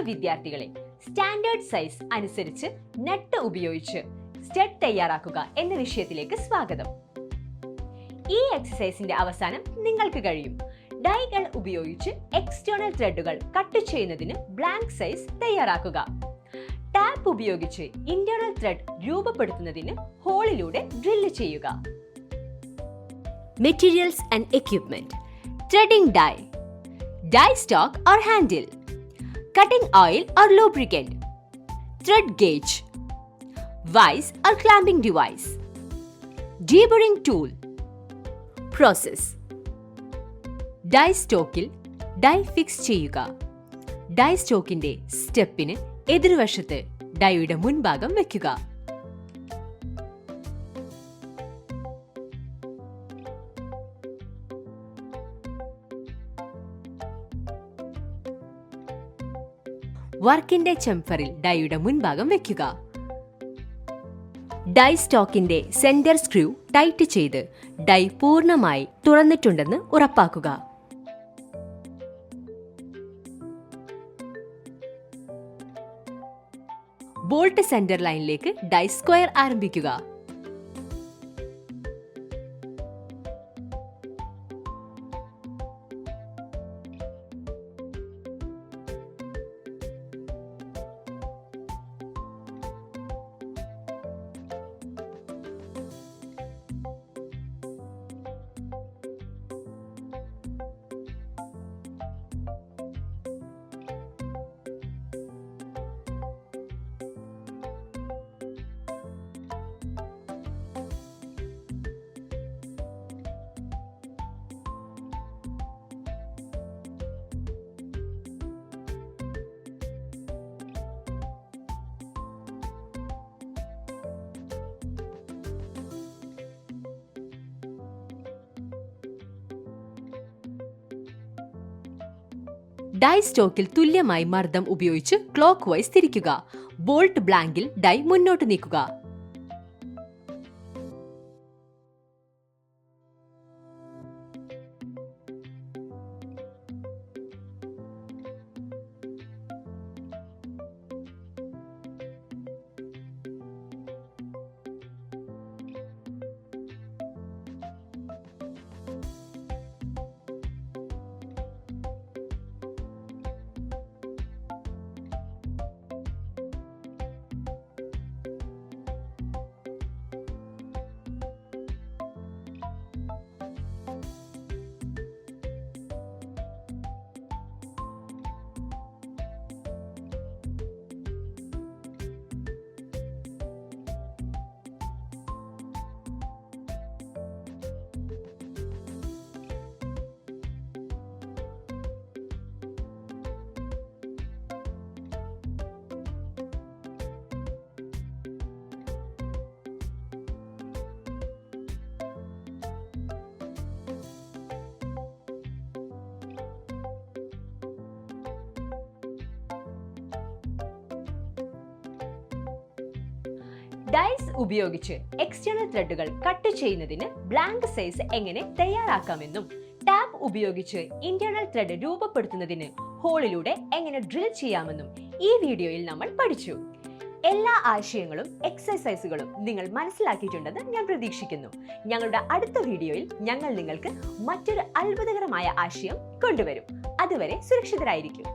വിദ്യാർത്ഥികളെ, standard size അനുസരിച്ച് നട്ട് ഉപയോഗിച്ച് സ്റ്റഡ് തയ്യാറാക്കുക എന്ന വിഷയത്തിലേക്ക് സ്വാഗതം. ഈ എക്സസൈസിന്റെ അവസാനം നിങ്ങൾക്ക് കഴിയും ഡൈകൾ ഉപയോഗിച്ച് എക്സ്റ്റേണൽ ത്രെഡുകൾ കട്ട് ചെയ്യുന്നതിന് ബ്ലാങ്ക് സൈസ് തയ്യാറാക്കുക. ടാപ്പ് ഉപയോഗിച്ച് ഇന്റേണൽ ത്രെഡ് രൂപപ്പെടുത്തുന്നതിന് ഹോളിലൂടെ ഡ്രില്ല് ചെയ്യുക. Materials and equipment: threading die, die stock or handle, cutting oil or lubricant, thread gauge, vise or clamping device, deburring tool. Process: die സ്റ്റോക്കിൽ die fix ചെയ്യുക. Die സ്റ്റോക്കിന്റെ സ്റ്റെപ്പിന് എതിർവശത്ത് ഡൈയുടെ മുൻഭാഗം വെക്കുക. വർക്കിന്റെ ചെംഫറിൽ ഡൈയുടെ മുൻഭാഗം വെക്കുക. ഡൈ സ്റ്റോക്കിന്റെ സെന്റർ സ്ക്രൂ ടൈറ്റ് ചെയ്ത് ഡൈ പൂർണ്ണമായി തുറന്നിട്ടുണ്ടെന്ന് ഉറപ്പാക്കുക. ബോൾട്ട് സെന്റർ ലൈനിലേക്ക് ഡൈ സ്ക്വയർ ആരംഭിക്കുക. ഡൈ സ്റ്റോക്കിൽ തുല്യമായി മർദ്ദം ഉപയോഗിച്ച് ക്ലോക്ക് വൈസ് തിരിക്കുക. ബോൾട്ട് ബ്ലാങ്കിൽ ഡൈ മുന്നോട്ട് നീക്കുക. ഡൈസ് ഉപയോഗിച്ച് എക്സ്റ്റേണൽ ത്രെഡുകൾ കട്ട് ചെയ്യുന്നതിന് ബ്ലാങ്ക് സൈസ് എങ്ങനെ തയ്യാറാക്കാമെന്നും ടാപ്പ് ഉപയോഗിച്ച് ഇന്റേണൽ ത്രെഡ് രൂപപ്പെടുത്തുന്നതിന് ഹോളിലൂടെ എങ്ങനെ ഡ്രിൽ ചെയ്യാമെന്നും ഈ വീഡിയോയിൽ നമ്മൾ പഠിച്ചു. എല്ലാ ആശയങ്ങളും എക്സസൈസുകളും നിങ്ങൾ മനസ്സിലാക്കിയിട്ടുണ്ടെന്ന് ഞാൻ പ്രതീക്ഷിക്കുന്നു. ഞങ്ങളുടെ അടുത്ത വീഡിയോയിൽ ഞങ്ങൾ നിങ്ങൾക്ക് മറ്റൊരു അത്ഭുതകരമായ ആശയം കൊണ്ടുവരും. അതുവരെ സുരക്ഷിതരായിരിക്കും.